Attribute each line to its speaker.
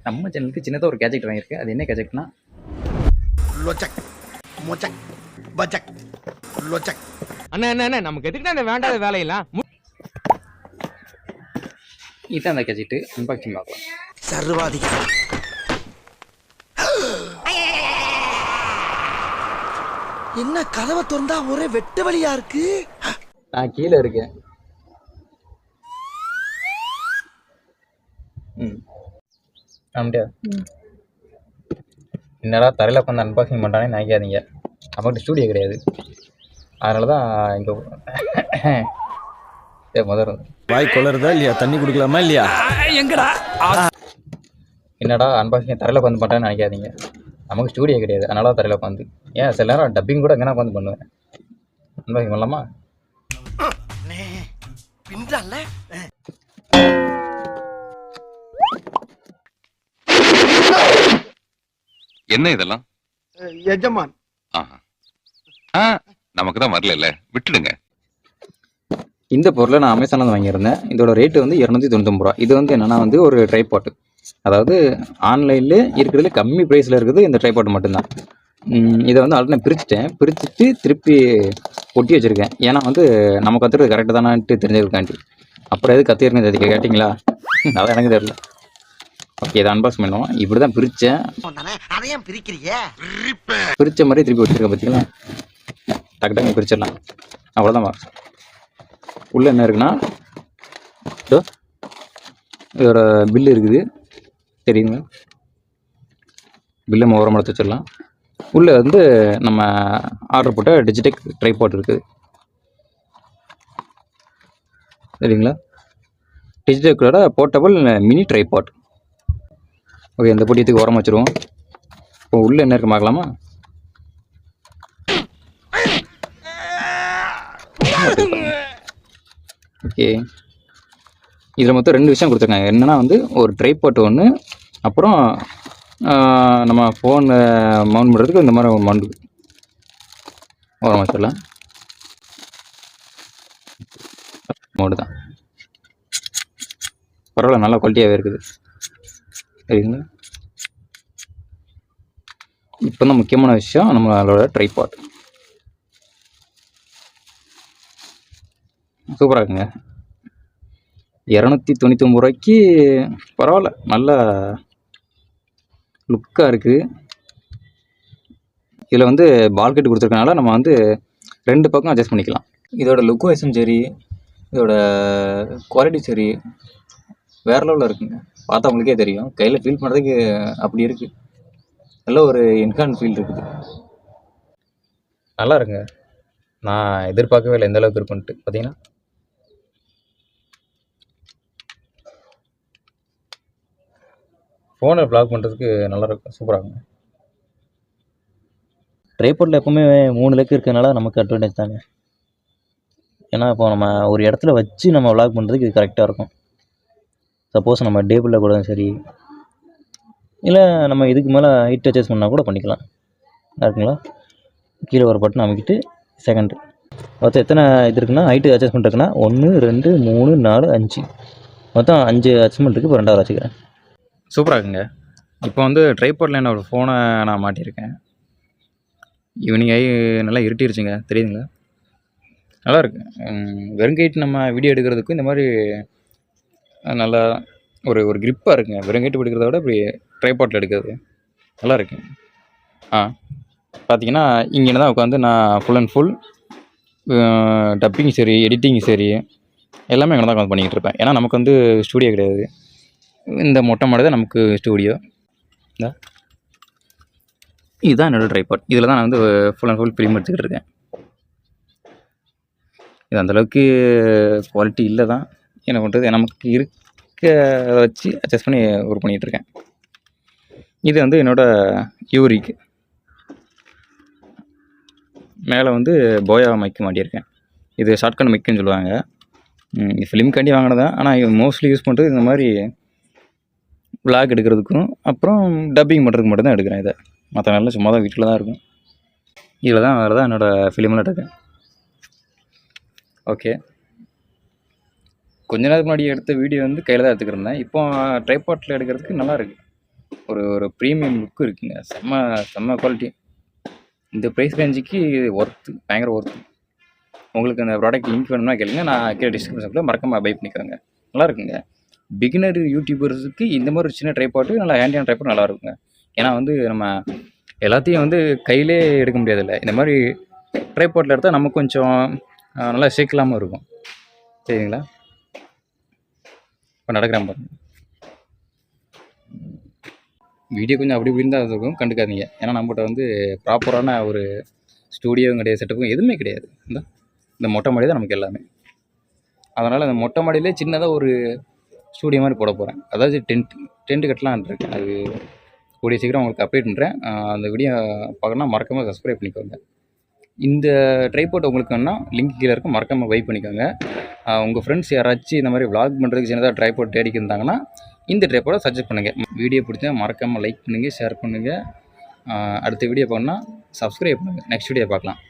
Speaker 1: நம்ம சேனலுக்கு சின்னதாக ஒரு கேஜெக்ட் வாங்கியிருக்கேன். அது என்ன கேஜெக்ட்னா
Speaker 2: லொச்சக் மொச்சக் பச்சக் லொச்சக்.
Speaker 3: அண்ணா என்ன நமக்கு எதுக்குன்னா இந்த வேண்டாத வேலையெல்லாம்.
Speaker 1: இதுதான் அந்த கேஜெக்ட். அன்பாக்சிங் பார்க்கலாம்.
Speaker 2: சர்வாதிகாரம். என்ன கதவை திறந்தா ஒரே வெட்டு வழியா இருக்கு.
Speaker 1: நான் கீழே இருக்கேன். ஆமாட்டியா என்னடா தரையில் உட்காந்து அன்பாக்சிங் பண்ணுறானே நினைக்காதீங்க. நம்மகிட்ட ஸ்டூடியோ கிடையாது. அதனால தான் இங்கே முதல்ல
Speaker 4: வாய் கொளருதா இல்லையா? தண்ணி குடுக்கலாமா இல்லையா?
Speaker 3: எங்கடா
Speaker 1: என்னடா அன்பாக்சிங் தரையில் உட்காந்து பண்ணுறேன்னு நினைக்காதீங்க. நமக்கு ஸ்டூடியோ கிடையாது. அதனால தான் தரையில் உட்காந்து. ஏன் சில நேரம் டப்பிங் கூட எங்கன்னா உட்காந்து பண்ணுவேன். அன்பாக்சிங் பண்ணலாமா?
Speaker 2: பின்றால
Speaker 5: என்ன இதெல்லாம்?
Speaker 2: எஜமான்
Speaker 5: நமக்கு தான் வரல, விட்டுடுங்க.
Speaker 1: இந்த பொருளை நான் அமேசானில் வாங்கியிருந்தேன். இதோட ரேட்டு வந்து 299 ரூபா. இது வந்து என்னென்னா வந்து ஒரு ட்ரைபாட். அதாவது ஆன்லைனில் இருக்கிறதுல கம்மி ப்ரைஸில் இருக்குது இந்த ட்ரைபாட் மட்டும்தான். இதை வந்து ஆல்ரெடி நான் பிரிச்சுட்டு திருப்பி ஒட்டி வச்சுருக்கேன். ஏன்னா வந்து நம்ம கற்றுறது கரெக்டு தானான்ட்டு தெரிஞ்சதுக்காண்டி. அப்புறம் எது கற்றுருக்கேன் கேட்டிங்களா? அதான் எனக்கு தெரியல. ஓகே, இதை அன்பாக்ஸ் பண்ணுவோம். இப்படி தான் பிரித்தேன்.
Speaker 2: அதையும் பிரிக்கிறீங்க.
Speaker 1: பிரித்த மாதிரி திருப்பி வச்சுருக்கேன். பார்த்தீங்களா? டக்கு டக்கு பிரிச்சிடலாம். அவ்வளோதான் பாக்ஸ். உள்ளே என்ன இருக்குன்னா இதோட பில்லு இருக்குது. தெரியுங்க, பில்லு நம்ம ஓரமாக எடுத்து வச்சிடலாம். உள்ளே வந்து நம்ம ஆர்டர் போட்ட டிஜிடெக் ட்ரைபாட் இருக்குது. சரிங்களா? டிஜிடெக்கோட போர்ட்டபிள் மினி ட்ரைபாட். ஓகே, இந்த பொடியத்துக்கு ஓரமாக வச்சுருவோம். இப்போ உள்ளே என்ன இருக்கு பார்க்கலாமா? ஓகே, இதில் மொத்தம் 2 விஷயம் கொடுத்துருக்காங்க. என்னென்னா வந்து ஒரு ட்ரைபாட் ஒன்று, அப்புறம் நம்ம ஃபோன் மவுண்ட் பண்ணுறதுக்கு இந்த மாதிரி ஒரு மவுண்ட் ஓரமாக வச்சிடலாம். மவுண்டு தான் பரவாயில்ல, நல்லா குவாலிட்டியாகவே இருக்குது. சரிங்களா? இப்போ தான் முக்கியமான விஷயம், நம்மளோட ட்ரைபாட் சூப்பராக இருக்குங்க. 299 ரூபாய்க்கு பரவாயில்ல, நல்ல லுக்காக இருக்குது. இதில் வந்து பால்கெட் கொடுத்துருக்கனால நம்ம வந்து 2 பக்கம் அட்ஜஸ்ட் பண்ணிக்கலாம். இதோட லுக் வைஸும் சரி, இதோட குவாலிட்டி சரி, வேறு லெவலில் இருக்குங்க. பார்த்தா உங்களுக்கே தெரியும். கையில் ஃபீல் பண்ணுறதுக்கு அப்படி இருக்குது. நல்ல ஒரு இன்கான் ஃபீல் இருக்குது. நல்லா இருக்குங்க. நான் எதிர்பார்க்கவே இல்லை எந்த அளவுக்கு இருக்குன்ட்டு. பார்த்தீங்கன்னா ஃபோனை ப்ளாக் பண்ணுறதுக்கு நல்லா இருக்கும். சூப்பராக இருக்குங்க.
Speaker 6: ட்ரைபாட்டில் எப்போவுமே 3 லெக் இருக்கிறதுனால நமக்கு அட்வான்டேஜ் தாங்க. ஏன்னா இப்போ நம்ம ஒரு இடத்துல வச்சு நம்ம விளாக் பண்ணுறதுக்கு இது கரெக்டாக இருக்கும். சப்போஸ் நம்ம டேபிளில் கூட சரி, இல்லை நம்ம இதுக்கு மேலே ஹைட் அட்ஜஸ்ட் பண்ணால் கூட பண்ணிக்கலாம். இருக்குங்களா? கீழே ஒரு பட்டன் அமைக்கிட்டு செகண்ட் மொத்தம் எத்தனை இது இருக்குன்னா, ஹைட்டு அட்ஜஸ்ட் பண்ணுறதுக்குன்னா 1 2 3 4 5 மொத்தம் 5 அட்ஜஸ்ட்மெண்ட் இருக்குது. இப்போ 2வது வச்சுக்கிறேன்.
Speaker 1: சூப்பராக இருக்குங்க. இப்போ வந்து ட்ரைபாட்டில் என்னோடய ஃபோனை நான் மாட்டியிருக்கேன். ஈவினிங் ஆகி நல்லா இருட்டிருச்சுங்க. தெரியுதுங்களா? நல்லா இருக்கு. வெறுங்கைட்டு நம்ம வீடியோ எடுக்கிறதுக்கும் இந்த மாதிரி நல்லா ஒரு கிரிப்பாக இருக்குங்க. வெறுங்கைட்டு எடுக்கிறத விட இப்படி ட்ரைபாட்டில் எடுக்கிறது நல்லா இருக்கு. பார்த்தீங்கன்னா இங்கே தான் உட்காந்து நான் ஃபுல் அண்ட் ஃபுல் டப்பிங் சரி, எடிட்டிங் சரி, எல்லாமே இங்கே தான் உட்காந்து பண்ணிக்கிட்டு இருப்பேன். ஏன்னா நமக்கு வந்து ஸ்டூடியோ கிடையாது. இந்த மொட்டை மாடி தான் நமக்கு ஸ்டூடியோ. இதுதான் என்னோடய ட்ரைபாட். இதில் தான் நான் வந்து ஃபுல் அண்ட் ஃபுல் ஃபிலிம் எடுத்துக்கிட்டு இருக்கேன். இது அந்தளவுக்கு குவாலிட்டி இல்லை தான். என்ன பண்ணுறது, நமக்கு இருக்க வச்சு அட்ஜஸ்ட் பண்ணி ஒர்க் பண்ணிகிட்ருக்கேன். இது வந்து என்னோடய யூரிக் மேலே வந்து போயா மைக்கு மாட்டியிருக்கேன். இது ஷார்ட்கட் மைக்குன்னு சொல்லுவாங்க. இது ஃபிலிம்காண்டி வாங்கினதான். ஆனால் இது மோஸ்ட்லி யூஸ் பண்ணுறது இந்த மாதிரி விளாக் எடுக்கிறதுக்கும் அப்புறம் டப்பிங் பண்ணுறதுக்கு மட்டும்தான் எடுக்கிறேன். இதை மற்ற நாளில் சும்மா தான் வீட்டில் தான் இருக்கும். இதில் தான் வேறு தான் என்னோடய ஃபிலிமில் எடுக்கிறேன். ஓகே, கொஞ்ச நேரத்துக்கு முன்னாடி எடுத்த வீடியோ வந்து கையில் தான் எடுத்துக்கிருந்தேன். இப்போ ட்ரைபாட்டில் எடுக்கிறதுக்கு நல்லாயிருக்கு. ஒரு ஒரு ப்ரீமியம் லுக்கு இருக்குங்க. செம்ம செம்ம குவாலிட்டி. இந்த ப்ரைஸ் ரேஞ்சுக்கு ஒர்த்து, பயங்கர ஒர்த்து. உங்களுக்கு அந்த ப்ராடக்ட் லிங்க் வேணும்னா கேளுங்க. நான் கீழே டிஸ்கிரிப்ஷனில் மறக்காம பை பண்ணிக்கோங்க. நல்லா இருக்குங்க. பிகினர் யூடியூபர்ஸுக்கு இந்த மாதிரி ஒரு சின்ன ட்ரைபாட்டு, நல்லா ஹேண்டியான ட்ரைபாட் நல்லா இருக்குங்க. ஏன்னா வந்து நம்ம எல்லாத்தையும் வந்து கையிலே எடுக்க முடியாதுல்ல. இந்த மாதிரி ட்ரைபாட்டில் எடுத்தால் நமக்கு கொஞ்சம் நல்லா ஷேக் இருக்கும். சரிங்களா? இப்போ நடக்கிறேன் பாருங்க. வீடியோ கொஞ்சம் அப்படி இப்படி இருந்தால் இருக்கும், கண்டுக்காதீங்க. ஏன்னா நம்மகிட்ட வந்து ப்ராப்பரான ஒரு ஸ்டூடியோவும் கிடையாது, செட்டப்பும் எதுவுமே கிடையாது. இந்த மொட்டை மாடி தான் நமக்கு எல்லாமே. அதனால் அந்த மொட்டை மாடியிலே சின்னதாக ஒரு ஸ்டூடியோ மாதிரி போட போகிறேன். அதாவது டென்ட் கட்டலான்னு இருக்கேன். அது கூடிய சீக்கிரம் உங்களுக்கு அப்டேட் பண்ணுறேன். அந்த வீடியோ பார்க்கணுன்னா மறக்காமல் சப்ஸ்கிரைப் பண்ணிக்கோங்க. இந்த ட்ரைபாட் உங்களுக்கு வேணுன்னா லிங்க் கீழே இருக்கும், மறக்காமல் பை பண்ணிக்கோங்க. உங்கள் ஃப்ரெண்ட்ஸ் யாராச்சும் இந்த மாதிரி vlog பண்ணுறதுக்கு சின்னதாக ட்ரைபாட் தேடிக்கு இருந்தாங்கன்னா இந்த ட்ரைபாட்டை சஜெஸ்ட் பண்ணுங்கள். வீடியோ பிடிச்சா மறக்காமல் லைக் பண்ணுங்கள், ஷேர் பண்ணுங்கள். அடுத்த வீடியோ பார்க்கணுன்னா சப்ஸ்கிரைப் பண்ணுங்கள். நெக்ஸ்ட் வீடியோ பார்க்கலாம்.